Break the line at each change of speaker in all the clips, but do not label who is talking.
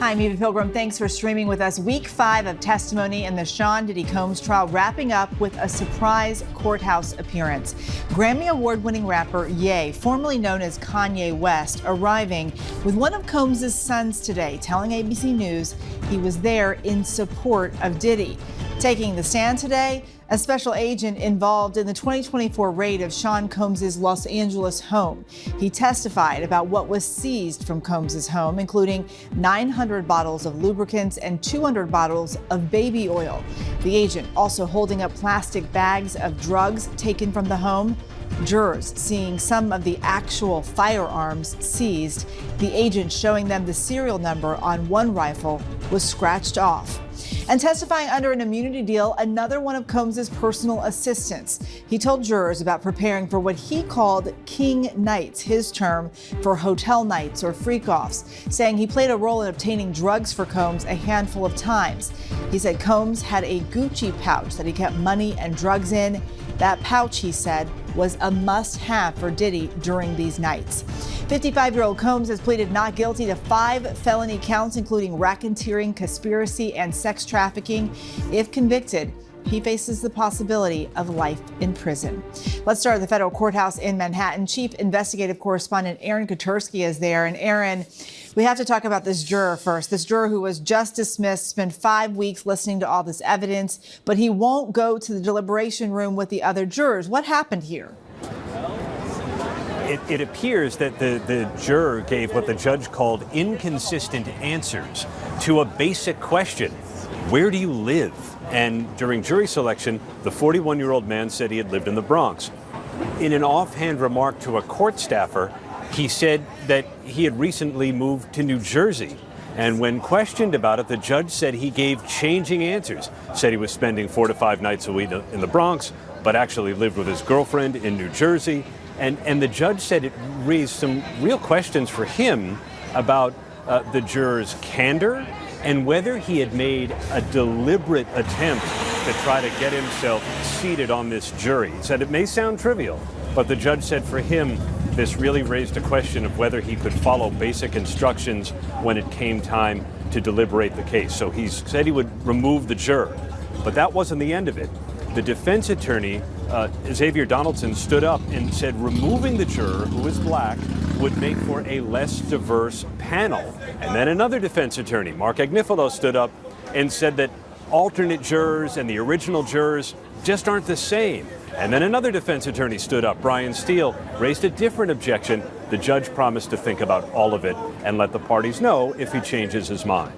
I'm Eva Pilgrim. Thanks for streaming with us. Week 5 of testimony in the Sean Diddy Combs trial wrapping up with a surprise courthouse appearance. Grammy award-winning rapper Ye, formerly known as Kanye West, arriving with one of Combs' sons today, telling ABC News he was there in support of Diddy. Taking the stand today, a special agent involved in the 2024 raid of Sean Combs' Los Angeles home. He testified about what was seized from Combs' home, including 900 bottles of lubricants and 200 bottles of baby oil. The agent also holding up plastic bags of drugs taken from the home. Jurors seeing some of the actual firearms seized. The agent showing them the serial number on one rifle was scratched off. And testifying under an immunity deal, another one of Combs' personal assistants. He told jurors about preparing for what he called King Nights, his term for hotel nights or freak-offs, saying he played a role in obtaining drugs for Combs a handful of times. He said Combs had a Gucci pouch that he kept money and drugs in. That pouch, he said, was a must-have for Diddy during these nights. 55-year-old Combs has pleaded not guilty to 5 felony counts, including racketeering, conspiracy, and sex trafficking. If convicted, he faces the possibility of life in prison. Let's start at the federal courthouse in Manhattan. Chief investigative correspondent Aaron Katersky is there. And Aaron, we have to talk about this juror first. This juror who was just dismissed, spent 5 weeks listening to all this evidence, but he won't go to the deliberation room with the other jurors. What happened here?
It appears that the juror gave what the judge called inconsistent answers to a basic question: where do you live? And during jury selection, the 41-year-old man said he had lived in the Bronx. In an offhand remark to a court staffer, he said that he had recently moved to New Jersey. And when questioned about it, the judge said he gave changing answers. Said he was spending 4 to 5 nights a week in the Bronx, but actually lived with his girlfriend in New Jersey. And the judge said it raised some real questions for him about the juror's candor and whether he had made a deliberate attempt to try to get himself seated on this jury. He said it may sound trivial, but the judge said for him, this really raised a question of whether he could follow basic instructions when it came time to deliberate the case. So he said he would remove the juror, but that wasn't the end of it. The defense attorney, Xavier Donaldson, stood up and said removing the juror, who is black, would make for a less diverse panel. And then another defense attorney, Mark Agnifilo, stood up and said that alternate jurors and the original jurors just aren't the same. And then another defense attorney stood up, Brian Steele, raised a different objection. The judge promised to think about all of it and let the parties know if he changes his mind.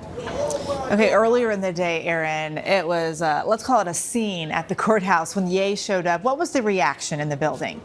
Okay, earlier in the day, Aaron, it was, let's call it a scene at the courthouse when Ye showed up. What was the reaction in the building?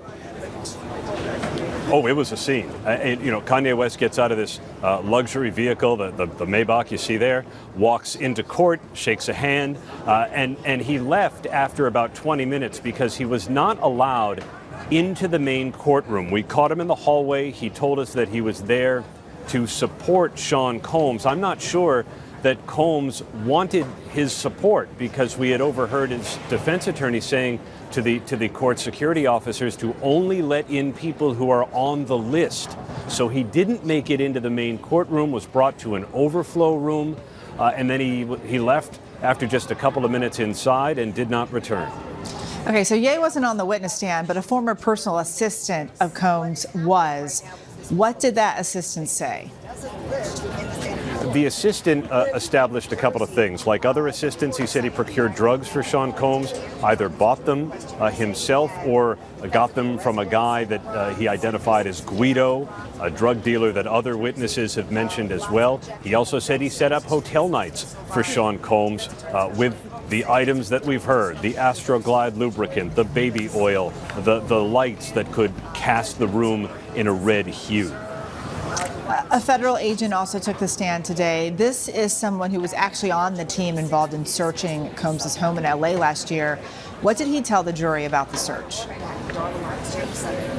Oh, it was a scene. Kanye West gets out of this luxury vehicle, the Maybach you see there, walks into court, shakes a hand, and he left after about 20 minutes because he was not allowed into the main courtroom. We caught him in the hallway. He told us that he was there to support Sean Combs. I'm not sure that Combs wanted his support because we had overheard his defense attorney saying to the court security officers to only let in people who are on the list. So he didn't make it into the main courtroom, was brought to an overflow room, and then he left after just a couple of minutes inside and did not return.
Okay, so Ye wasn't on the witness stand, but a former personal assistant of Combs was. What did that assistant say?
The assistant established a couple of things. Like other assistants, he said he procured drugs for Sean Combs, either bought them himself or got them from a guy that he identified as Guido, a drug dealer that other witnesses have mentioned as well. He also said he set up hotel nights for Sean Combs with the items that we've heard, the Astroglide lubricant, the baby oil, the lights that could cast the room in a red hue.
A federal agent also took the stand today. This is someone who was actually on the team involved in searching Combs' home in LA last year. What did he tell the jury about the search?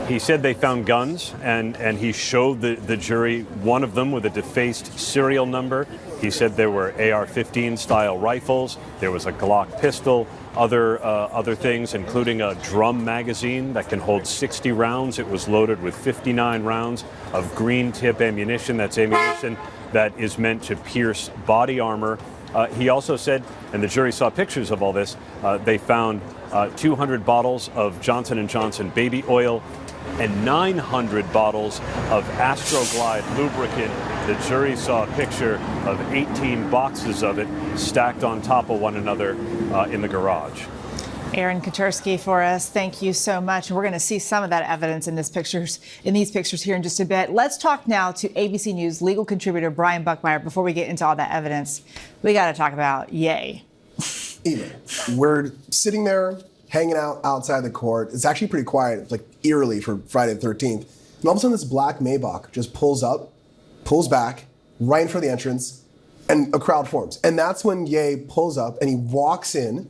He said they found guns, and he showed the jury one of them with a defaced serial number. He said there were AR-15 style rifles, there was a Glock pistol, other things, including a drum magazine that can hold 60 rounds. It was loaded with 59 rounds of green tip ammunition. That's ammunition that is meant to pierce body armor. He also said, and the jury saw pictures of all this, they found 200 bottles of Johnson & Johnson baby oil and 900 bottles of Astroglide lubricant. The jury saw a picture of 18 boxes of it stacked on top of one another in the garage.
Aaron Katersky for us. Thank you so much. And we're going to see some of that evidence in these pictures here in just a bit. Let's talk now to ABC News legal contributor Brian Buckmeyer. Before we get into all that evidence, we got to talk about Ye.
Eva, we're sitting there hanging out outside the court. It's actually pretty quiet. It's like eerily for Friday the 13th. And all of a sudden this black Maybach just pulls up, pulls back, right in front of the entrance, and a crowd forms. And that's when Ye pulls up and he walks in.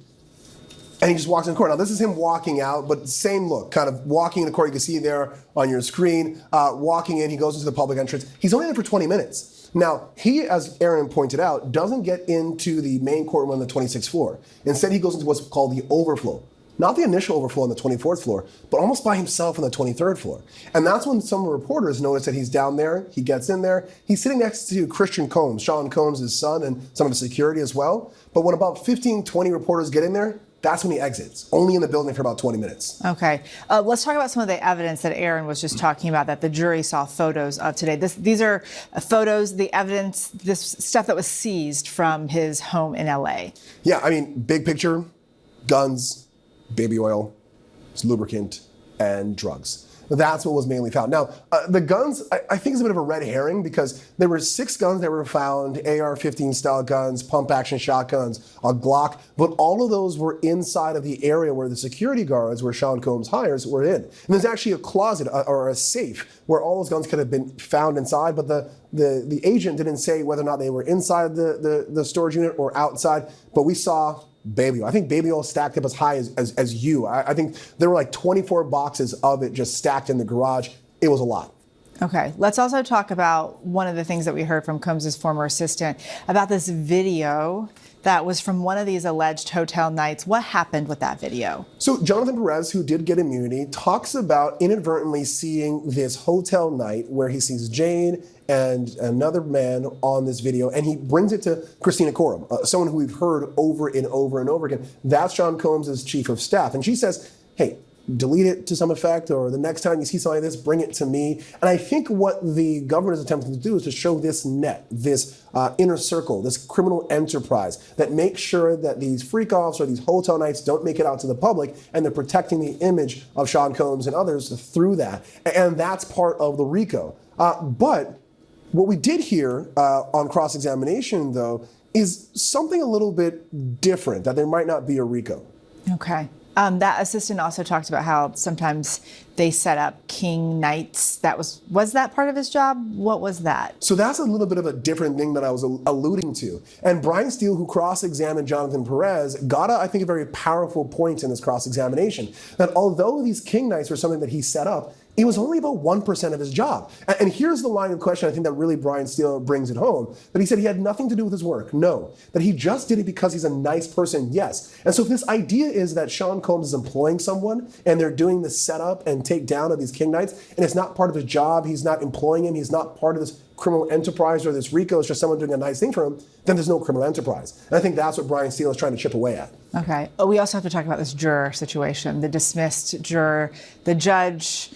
And he just walks in the court. Now, this is him walking out, but same look, kind of walking in the court. You can see there on your screen, walking in. He goes into the public entrance. He's only there for 20 minutes. Now, he, as Aaron pointed out, doesn't get into the main courtroom on the 26th floor. Instead, he goes into what's called the overflow. Not the initial overflow on the 24th floor, but almost by himself on the 23rd floor. And that's when some reporters notice that he's down there. He gets in there. He's sitting next to Christian Combs, Sean Combs' son, and some of the security as well. But when about 15, 20 reporters get in there, that's when he exits, only in the building for about 20 minutes.
Okay. Let's talk about some of the evidence that Aaron was just talking about that the jury saw photos of today. These are photos, the evidence, this stuff that was seized from his home in L.A.
Yeah, I mean, big picture, guns, baby oil, lubricant, and drugs. That's what was mainly found. Now, the guns, I think is a bit of a red herring because there were 6 guns that were found, AR-15 style guns, pump action shotguns, a Glock, but all of those were inside of the area where the security guards, where Sean Combs hires, were in. And there's actually a closet or a safe where all those guns could have been found inside, but the agent didn't say whether or not they were inside the storage unit or outside, but we saw baby oil. I think baby oil stacked up as high as you. I think there were like 24 boxes of it just stacked in the garage. It was a lot.
Okay. Let's also talk about one of the things that we heard from Combs' former assistant about this video that was from one of these alleged hotel nights. What happened with that video?
So Jonathan Perez, who did get immunity, talks about inadvertently seeing this hotel night where he sees Jane and another man on this video, and he brings it to Christina Coram, someone who we've heard over and over and over again. That's Sean Combs' chief of staff. And she says, hey, delete it to some effect, or the next time you see something like this, bring it to me. And I think what the government is attempting to do is to show this net, this inner circle, this criminal enterprise that makes sure that these freak-offs or these hotel nights don't make it out to the public, and they're protecting the image of Sean Combs and others through that. And that's part of the RICO. But what we did hear on cross-examination, though, is something a little bit different, that there might not be a RICO.
Okay. That assistant also talked about how sometimes they set up king nights. Was that part of his job? What was that?
So that's a little bit of a different thing that I was alluding to. And Brian Steele, who cross-examined Jonathan Perez, got, I think, a very powerful point in this cross-examination, that although these king nights were something that he set up, it was only about 1% of his job. And here's the line of question I think that really Brian Steele brings it home. That he said he had nothing to do with his work. No. That he just did it because he's a nice person. Yes. And so if this idea is that Sean Combs is employing someone and they're doing the setup and take down of these king nights, and it's not part of his job, he's not employing him, he's not part of this criminal enterprise or this RICO, it's just someone doing a nice thing for him, then there's no criminal enterprise. And I think that's what Brian Steele is trying to chip away at.
Okay. We also have to talk about this juror situation, the dismissed juror. The judge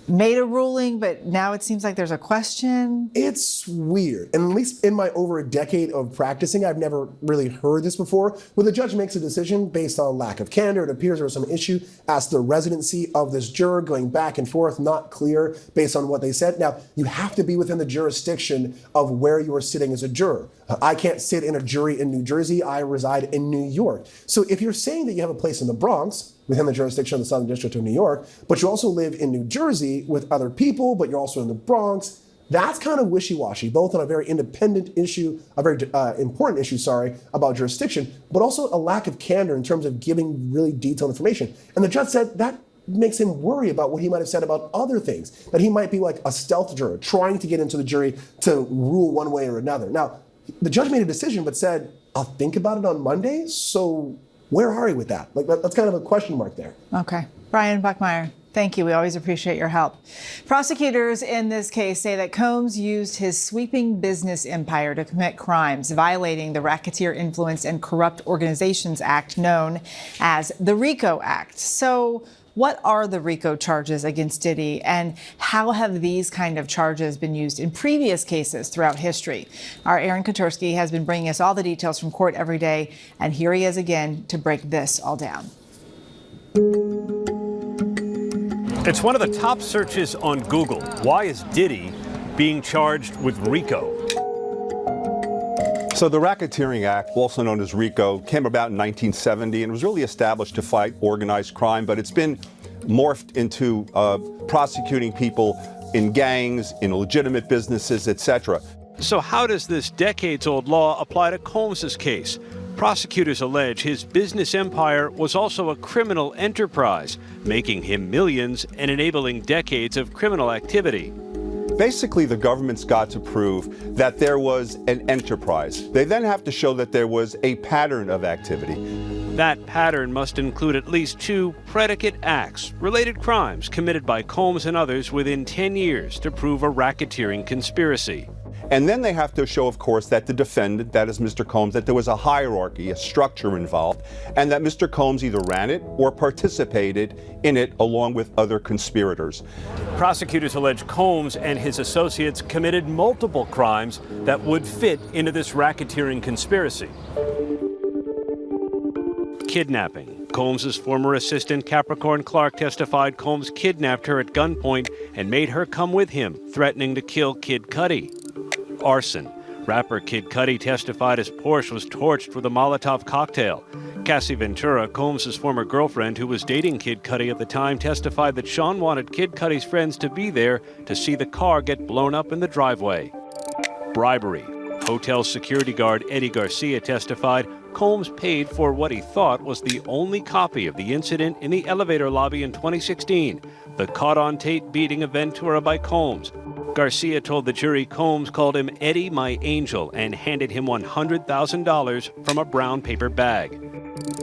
made a ruling, but now it seems like there's a question.
It's weird. And at least in my over a decade of practicing, I've never really heard this before, where the judge makes a decision based on lack of candor. It appears there was some issue as to the residency of this juror, going back and forth, not clear based on what they said. Now, you have to be within the jurisdiction of where you are sitting as a juror. I can't sit in a jury in New Jersey. I reside in New York. So if you're saying that you have a place in the Bronx, within the jurisdiction of the Southern District of New York, but you also live in New Jersey with other people, but you're also in the Bronx, that's kind of wishy-washy, both on a very independent issue, a very important issue, about jurisdiction, but also a lack of candor in terms of giving really detailed information. And the judge said that makes him worry about what he might have said about other things, that he might be like a stealth juror, trying to get into the jury to rule one way or another. Now, the judge made a decision, but said, I'll think about it on Monday, so where are we with that? Like, that's kind of a question mark there.
Okay. Brian Buckmeyer, Thank you. We always appreciate your help. Prosecutors in this case say that Combs used his sweeping business empire to commit crimes, violating the Racketeer Influence and Corrupt Organizations Act, known as the RICO Act. So what are the RICO charges against Diddy, and how have these kind of charges been used in previous cases throughout history? Our Aaron Katursky has been bringing us all the details from court every day, and here he is again to break this all down.
It's one of the top searches on Google. Why is Diddy being charged with RICO?
So the Racketeering Act, also known as RICO, came about in 1970 and was really established to fight organized crime, but it's been morphed into prosecuting people in gangs, in legitimate businesses, etc.
So how does this decades-old law apply to Combs's case? Prosecutors allege his business empire was also a criminal enterprise, making him millions and enabling decades of criminal activity.
Basically, the government's got to prove that there was an enterprise. They then have to show that there was a pattern of activity.
That pattern must include at least 2 predicate acts, related crimes committed by Combs and others within 10 years to prove a racketeering conspiracy.
And then they have to show, of course, that the defendant, that is Mr. Combs, that there was a hierarchy, a structure involved, and that Mr. Combs either ran it or participated in it along with other conspirators.
Prosecutors allege Combs and his associates committed multiple crimes that would fit into this racketeering conspiracy. Kidnapping. Combs's former assistant Capricorn Clark testified Combs kidnapped her at gunpoint and made her come with him, threatening to kill Kid Cudi. Arson. Rapper Kid Cudi testified his Porsche was torched with a Molotov cocktail. Cassie Ventura, Combs's former girlfriend who was dating Kid Cudi at the time, testified that Sean wanted Kid Cudi's friends to be there to see the car get blown up in the driveway. Bribery. Hotel security guard Eddie Garcia testified Combs paid for what he thought was the only copy of the incident in the elevator lobby in 2016, the caught-on-tape beating of Ventura by Combs. Garcia told the jury Combs called him Eddie my angel and handed him $100,000 from a brown paper bag.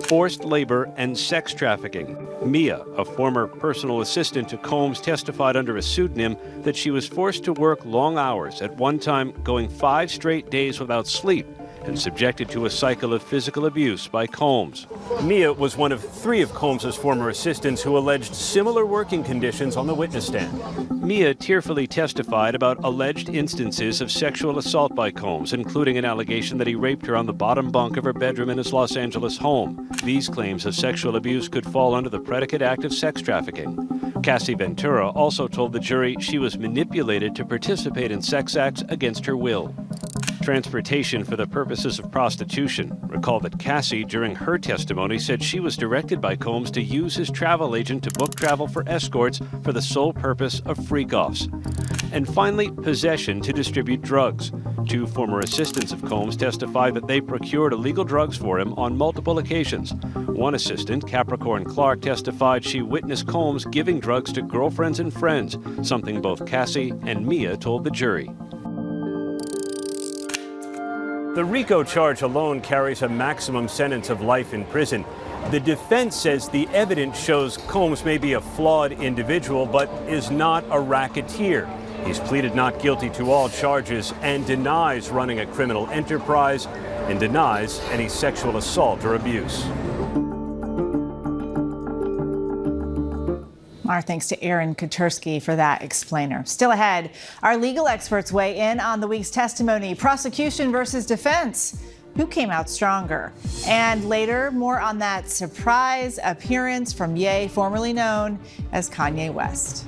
Forced labor and sex trafficking. Mia, a former personal assistant to Combs, testified under a pseudonym that she was forced to work long hours, at one time going 5 straight days without sleep, and subjected to a cycle of physical abuse by Combs. Mia was one of 3 of Combs's former assistants who alleged similar working conditions on the witness stand. Mia tearfully testified about alleged instances of sexual assault by Combs, including an allegation that he raped her on the bottom bunk of her bedroom in his Los Angeles home. These claims of sexual abuse could fall under the predicate act of sex trafficking. Cassie Ventura also told the jury she was manipulated to participate in sex acts against her will. Transportation for the purposes of prostitution. Recall that Cassie, during her testimony, said she was directed by Combs to use his travel agent to book travel for escorts for the sole purpose of freak-offs. And finally, possession to distribute drugs. 2 former assistants of Combs testified that they procured illegal drugs for him on multiple occasions. One assistant, Capricorn Clark, testified she witnessed Combs giving drugs to girlfriends and friends, something both Cassie and Mia told the jury. The RICO charge alone carries a maximum sentence of life in prison. The defense says the evidence shows Combs may be a flawed individual, but is not a racketeer. He's pleaded not guilty to all charges and denies running a criminal enterprise and denies any sexual assault or abuse.
Our thanks to Aaron Katursky for that explainer. Still ahead, our legal experts weigh in on the week's testimony, prosecution versus defense. Who came out stronger? And later, more on that surprise appearance from Ye, formerly known as Kanye West.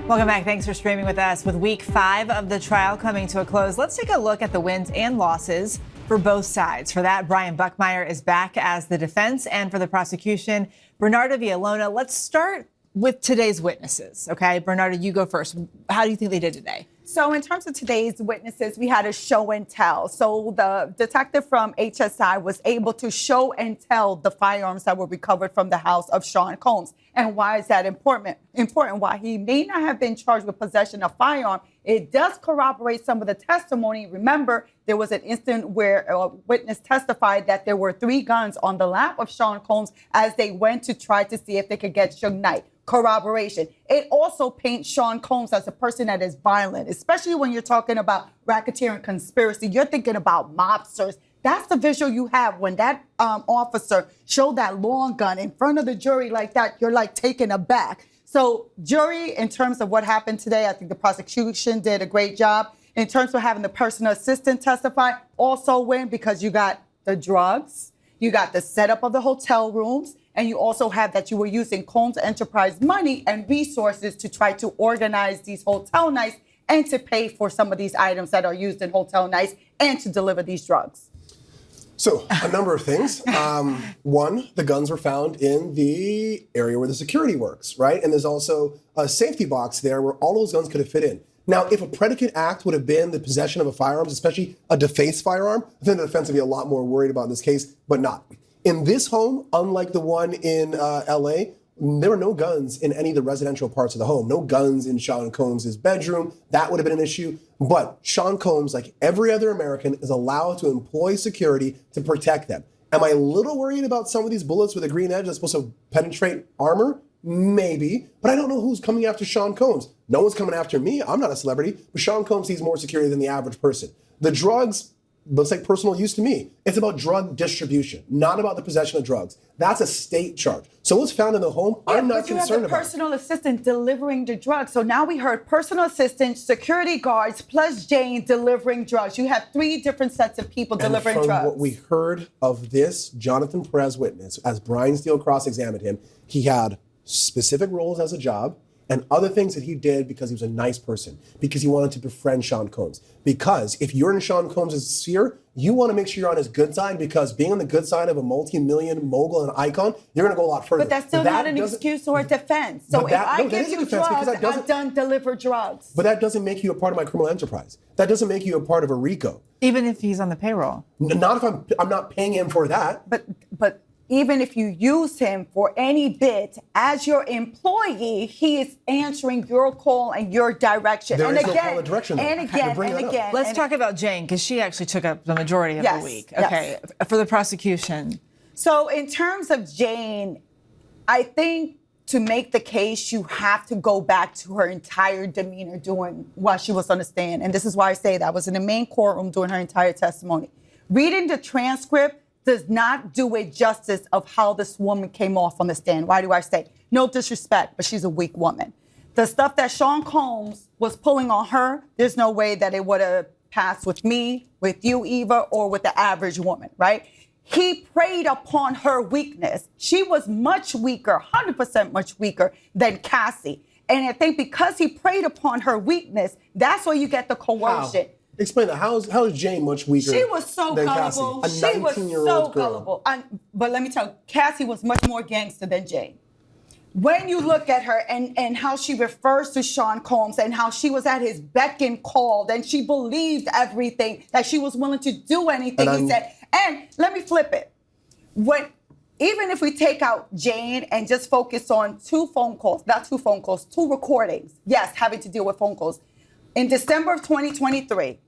Welcome back. Thanks for streaming with us. With week 5 of the trial coming to a close, let's take a look at the wins and losses for both sides. For that, Brian Buckmeyer is back as the defense, and for the prosecution, Bernardo Villalona. Let's start with today's witnesses. Okay, Bernardo, you go first. How do you think they did today?
So in terms of today's witnesses, we had a show and tell. So the detective from HSI was able to show and tell the firearms that were recovered from the house of Sean Combs. And why is that important? Why he may not have been charged with possession of firearm, it does corroborate some of the testimony. Remember, there was an incident where a witness testified that there were 3 guns on the lap of Sean Combs as they went to try to see if they could get Suge Knight. Corroboration. It also paints Sean Combs as a person that is violent, especially when you're talking about racketeering conspiracy. You're thinking about mobsters. That's the visual you have when that officer showed that long gun in front of the jury like that. You're like taken aback. So jury, in terms of what happened today, I think the prosecution did a great job. In terms of having the personal assistant testify, also win because you got the drugs, you got the setup of the hotel rooms, and you also have that you were using Combs Enterprise money and resources to try to organize these hotel nights and to pay for some of these items that are used in hotel nights and to deliver these drugs.
So a number of things. One, the guns were found in the area where the security works, right? And there's also a safety box there where all those guns could have fit in. Now, if a predicate act would have been the possession of a firearm, especially a defaced firearm, I think the defense would be a lot more worried about this case, but not. In this home, unlike the one in LA, there were no guns in any of the residential parts of the home. No guns in Sean Combs' bedroom. That would have been an issue. But Sean Combs, like every other American, is allowed to employ security to protect them. Am I a little worried about some of these bullets with a green edge that's supposed to penetrate armor? Maybe. But I don't know who's coming after Sean Combs. No one's coming after me. I'm not a celebrity. But Sean Combs sees more security than the average person. The drugs looks like personal use to me. It's about drug distribution, not about the possession of drugs. That's a state charge. So what's found in the home, I'm not concerned about.
But you have a personal assistant delivering the drugs. So now we heard personal assistant, security guards, plus Jane delivering drugs. You have 3 different sets of people delivering drugs.
From what we heard of this Jonathan Perez witness, as Brian Steele cross-examined him, he had specific roles as a job and other things that he did because he was a nice person, because he wanted to befriend Sean Combs. Because if you're in Sean Combs' sphere, you want to make sure you're on his good side, because being on the good side of a multi-million mogul and icon, you're going to go a lot further.
But that's still not an excuse or a defense. So if I give you drugs, I've done deliver drugs.
But that doesn't make you a part of my criminal enterprise. That doesn't make you a part of a RICO.
Even if he's on the payroll.
Not if I'm not paying him for that.
But even if you use him for any bit as your employee, he is answering your call and your direction.
There is no call and direction.
And again.
Let's talk about Jane, because she actually took up the majority of the week. Okay, for the prosecution.
So in terms of Jane, I think to make the case, you have to go back to her entire demeanor while she was on the stand. And this is why I say that. I was in the main courtroom doing her entire testimony. Reading the transcript does not do it justice of how this woman came off on the stand. Why do I say? No disrespect, but she's a weak woman. The stuff that Sean Combs was pulling on her, there's no way that it would have passed with me, with you, Eva, or with the average woman, right? He preyed upon her weakness. She was much weaker, 100% much weaker than Cassie. And I think because he preyed upon her weakness, that's where you get the coercion.
How? Explain that. How is Jane much weaker than Cassie?
She was so gullible.
She was so
gullible. But let me tell you, Cassie was much more gangster than Jane. When you look at her and how she refers to Sean Combs and how she was at his beck and call, and she believed everything, that she was willing to do anything he said. And let me flip it. Even if we take out Jane and just focus on 2 recordings, yes, having to deal with phone calls. In December of 2023,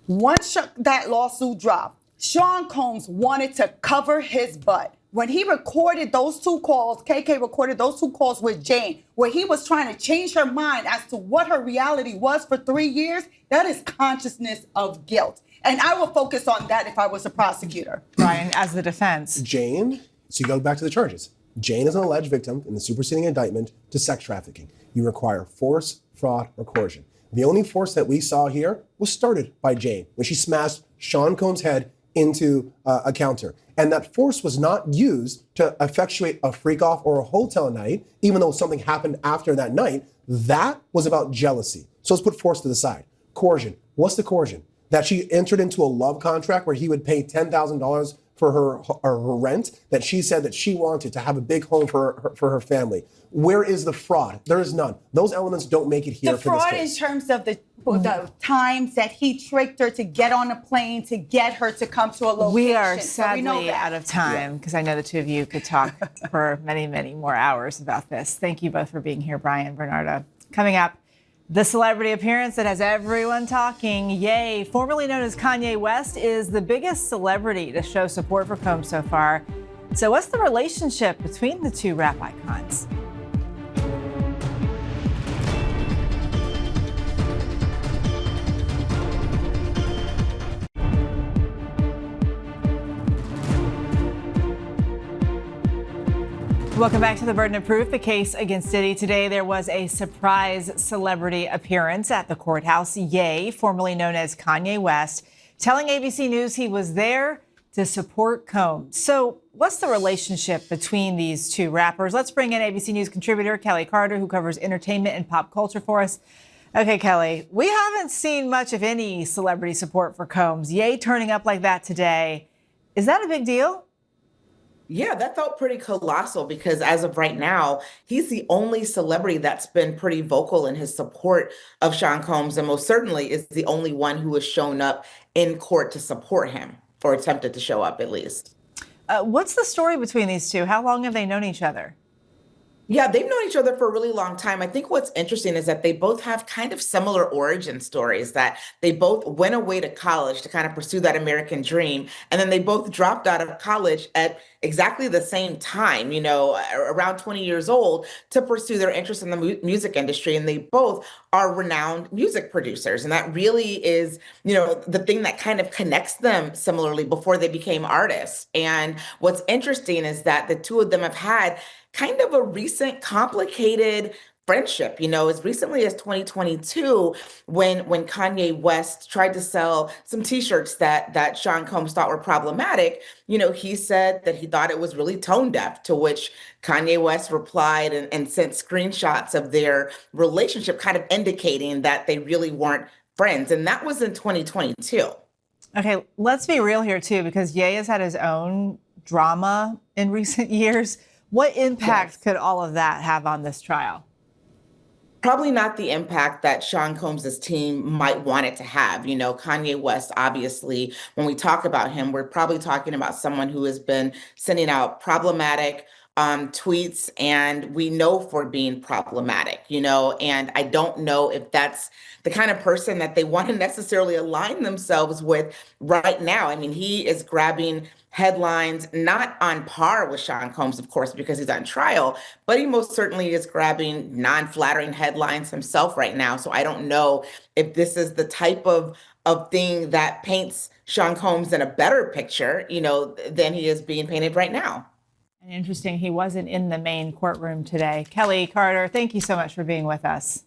once that lawsuit dropped, Sean Combs wanted to cover his butt. When he recorded those 2 calls, KK recorded those 2 calls with Jane, where he was trying to change her mind as to what her reality was for 3 years, that is consciousness of guilt. And I will focus on that if I was a prosecutor.
Brian, as the defense.
Jane, so you go back to the charges. Jane is an alleged victim in the superseding indictment to sex trafficking. You require force, fraud, or coercion. The only force that we saw here was started by Jane when she smashed Sean Combs' head into a counter. And that force was not used to effectuate a freak-off or a hotel night, even though something happened after that night. That was about jealousy. So let's put force to the side. Coercion. What's the coercion? That she entered into a love contract where he would pay $10,000 for her rent, that she said that she wanted to have a big home for her family. Where is the fraud? There is none. Those elements don't make it here for this case.
The fraud in terms of the times that he tricked her to get on a plane to get her to come to a location.
We are
So
sadly out of time because I know the two of you could talk for many, many more hours about this. Thank you both for being here, Brian, Bernardo. Coming up, the celebrity appearance that has everyone talking. Ye, formerly known as Kanye West, is the biggest celebrity to show support for Combs so far. So what's the relationship between the two rap icons? Welcome back to The Burden of Proof, the case against Diddy. Today, there was a surprise celebrity appearance at the courthouse. Ye, formerly known as Kanye West, telling ABC News he was there to support Combs. So what's the relationship between these two rappers? Let's bring in ABC News contributor Kelly Carter, who covers entertainment and pop culture for us. Okay, Kelly, we haven't seen much of any celebrity support for Combs. Ye turning up like that today. Is that a big deal?
Yeah, that felt pretty colossal because as of right now, he's the only celebrity that's been pretty vocal in his support of Sean Combs, and most certainly is the only one who has shown up in court to support him, or attempted to show up at least.
What's the story between these two? How long have they known each other?
Yeah, they've known each other for a really long time. I think what's interesting is that they both have kind of similar origin stories, that they both went away to college to kind of pursue that American dream. And then they both dropped out of college at exactly the same time, you know, around 20 years old, to pursue their interest in the music industry. And they both are renowned music producers. And that really is, you know, the thing that kind of connects them similarly before they became artists. And what's interesting is that the two of them have had kind of a recent complicated friendship, you know, as recently as 2022, when Kanye West tried to sell some T-shirts that Sean Combs thought were problematic. You know, he said that he thought it was really tone deaf, to which Kanye West replied and sent screenshots of their relationship, kind of indicating that they really weren't friends. And that was in 2022.
Okay, let's be real here too, because Ye has had his own drama in recent years. What impact could all of that have on this trial?
Probably not the impact that Sean Combs' team might want it to have. You know, Kanye West, obviously, when we talk about him, we're probably talking about someone who has been sending out problematic tweets, and we know for being problematic, you know, and I don't know if that's the kind of person that they want to necessarily align themselves with right now. I mean, he is grabbing headlines, not on par with Sean Combs, of course, because he's on trial, but he most certainly is grabbing non-flattering headlines himself right now. So I don't know if this is the type of thing that paints Sean Combs in a better picture, you know, than he is being painted right now.
And interesting, he wasn't in the main courtroom today. Kelly Carter, thank you so much for being with us.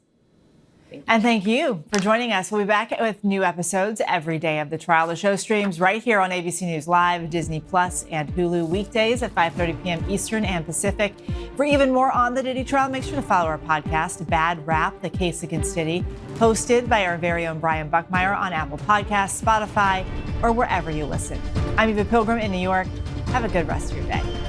And thank you for joining us. We'll be back with new episodes every day of the trial. The show streams right here on ABC News Live, Disney Plus, and Hulu weekdays at 5:30 p.m. Eastern and Pacific. For even more on the Diddy trial, make sure to follow our podcast, Bad Rap, The Case Against Diddy, hosted by our very own Brian Buckmeyer on Apple Podcasts, Spotify, or wherever you listen. I'm Eva Pilgrim in New York. Have a good rest of your day.